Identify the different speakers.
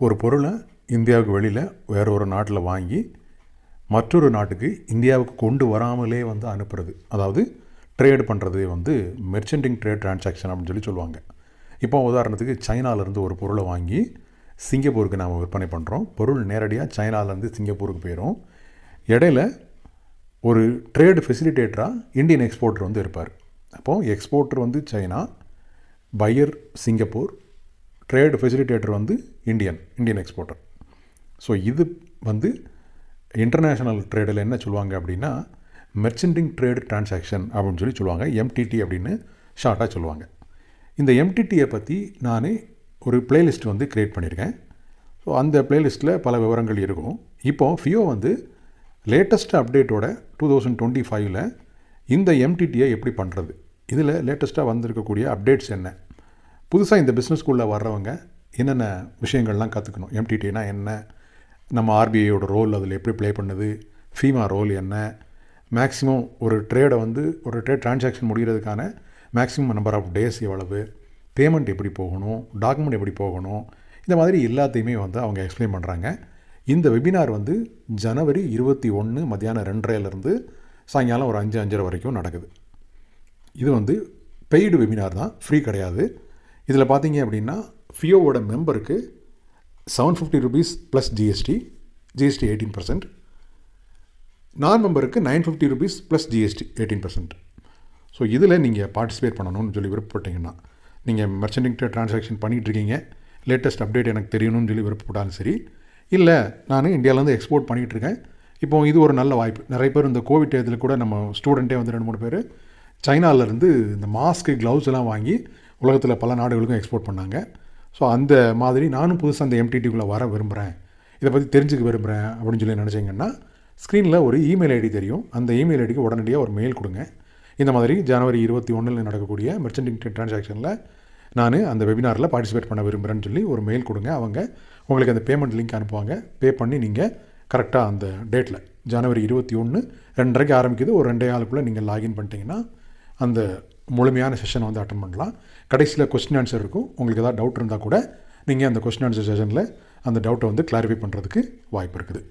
Speaker 1: ஒரு பொருளை இந்தியாவுக்கு வெளியில் வேற ஒரு நாட்டில் வாங்கி மற்றொரு நாட்டுக்கு இந்தியாவுக்கு கொண்டு வராமலே வந்து அனுப்புறது, அதாவது ட்ரேட் பண்ணுறது வந்து மெர்ச்சன்டிங் ட்ரேட் டிரான்சாக்ஷன் அப்படின்னு சொல்லுவாங்க. இப்போ உதாரணத்துக்கு சைனாவிலேருந்து ஒரு பொருளை வாங்கி சிங்கப்பூருக்கு நாம் விற்பனை பண்ணுறோம். பொருள் நேரடியாக சைனாவிலேருந்து சிங்கப்பூருக்கு போயிடும். இடையில ஒரு ட்ரேடு ஃபெசிலிட்டேட்டராக இந்தியன் எக்ஸ்போர்ட்டர் வந்து இருப்பார். அப்போது எக்ஸ்போர்ட்டர் வந்து China, buyer Singapore, trade facilitator வந்து இந்தியன் எக்ஸ்போர்ட்டர். ஸோ இது வந்து இன்டர்நேஷ்னல் ட்ரேடில் என்ன சொல்லுவாங்க அப்படின்னா மெர்ச்சன்டிங் ட்ரேட் டிரான்சாக்ஷன் அப்படின்னு சொல்லுவாங்க. எம்டிடி அப்படின்னு ஷார்ட்டாக சொல்லுவாங்க. இந்த எம்டிடியை பற்றி நான் ஒரு பிளேலிஸ்ட் வந்து க்ரியேட் பண்ணியிருக்கேன். ஸோ அந்த பிளேலிஸ்ட்டில் பல விவரங்கள் இருக்கும். இப்போது ஃபியோ வந்து லேட்டஸ்ட் அப்டேட்டோட 2025 இந்த எம்டிடியை எப்படி பண்ணுறது, இதில் லேட்டஸ்ட்டாக வந்திருக்கக்கூடிய அப்டேட்ஸ் என்ன, புதுசாக இந்த பிஸ்னஸ்குள்ளே வர்றவங்க என்னென்ன விஷயங்கள்லாம் கற்றுக்கணும், எம்டிடினா என்ன, நம்ம ஆர்பிஐயோட ரோல் அதில் எப்படி ப்ளே பண்ணுது, ஃபீமா ரோல் என்ன, மேக்ஸிமம் ஒரு ட்ரேட் டிரான்சாக்ஷன் முடிகிறதுக்கான மேக்ஸிமம் நம்பர் ஆஃப் டேஸ் எவ்வளவு, பேமெண்ட் எப்படி போகணும், டாக்குமெண்ட் எப்படி போகணும், இந்த மாதிரி எல்லாத்தையுமே வந்து அவங்க எக்ஸ்பிளைன் பண்ணுறாங்க. இந்த வெபினார் வந்து ஜனவரி 21 மத்தியானம் 2:30 சாயங்காலம் ஒரு 5:30 வரைக்கும் நடக்குது. இது வந்து பெய்டு வெபினார் தான், ஃப்ரீ கிடையாது. இதில் பார்த்தீங்க அப்படின்னா ஃபியோவோட மெம்பருக்கு ₹750 ப்ளஸ் ஜிஎஸ்டி 18%, நான் மெம்பருக்கு ₹950 ப்ளஸ் ஜிஎஸ்டி 18%. ஸோ இதில் நீங்கள் பார்ட்டிசிபேட் பண்ணணும்னு சொல்லி விருப்பப்பட்டீங்கன்னா, நீங்கள் மெர்ச்சன்டிங் ட்ரேட் டிரான்சாக்ஷன் பண்ணிகிட்ருக்கீங்க, லேட்டஸ்ட் அப்டேட் எனக்கு தெரியணும்னு சொல்லி விருப்பப்பட்டாலும் சரி, இல்லை நான் இந்தியாவிலேருந்து எக்ஸ்போர்ட் பண்ணிகிட்ருக்கேன், இப்போ இது ஒரு நல்ல வாய்ப்பு. நிறைய பேர் இந்த கோவிட் டயத்தில் கூட நம்ம ஸ்டூடெண்ட்டே வந்து 2-3 பேர் சைனாவிலேருந்து இந்த மாஸ்க்கு, க்ளவுஸ் எல்லாம் வாங்கி உலகத்தில் பல நாடுகளுக்கும் எக்ஸ்போர்ட் பண்ணாங்க. ஸோ அந்த மாதிரி நானும் புதுசாக அந்த எம்டிடிக்குள்ளே வர விரும்புகிறேன், இதை பற்றி தெரிஞ்சுக்க விரும்புகிறேன் அப்படின்னு சொல்லி நினச்சிங்கன்னா, ஸ்க்ரீனில் ஒரு இமெயில் ஐடி தெரியும். அந்த இமெயில் ஐடிக்கு உடனடியாக ஒரு மெயில் கொடுங்க. இந்த மாதிரி ஜனவரி 21 நடக்கக்கூடிய மெர்ச்சன்டிங் ட்ரேட் டிரான்சாக்ஷனில் நான் அந்த வெபினாரில் பார்ட்டிசிபேட் பண்ண விரும்புகிறேன்னு சொல்லி ஒரு மெயில் கொடுங்க. அவங்க உங்களுக்கு அந்த பேமெண்ட் லிங்க் அனுப்புவாங்க. பே பண்ணி நீங்கள் கரெக்டாக அந்த டேட்டில் ஜனவரி 21 2:30 ஆரம்பிக்குது, ஒரு 2:15 நீங்கள் லாகின் பண்ணிட்டீங்கன்னா அந்த முழுமையான செஷனை வந்து அட்டன் பண்ணலாம். கடைசியில் கொஸ்டின் ஆன்சர் இருக்கும். உங்களுக்கு ஏதாவது டவுட் இருந்தால் கூட நீங்கள் அந்த கொஸ்டின் ஆன்சர் செஷனில் அந்த டவுட்டை வந்து கிளாரிஃபை பண்ணுறதுக்கு வாய்ப்பு இருக்குது.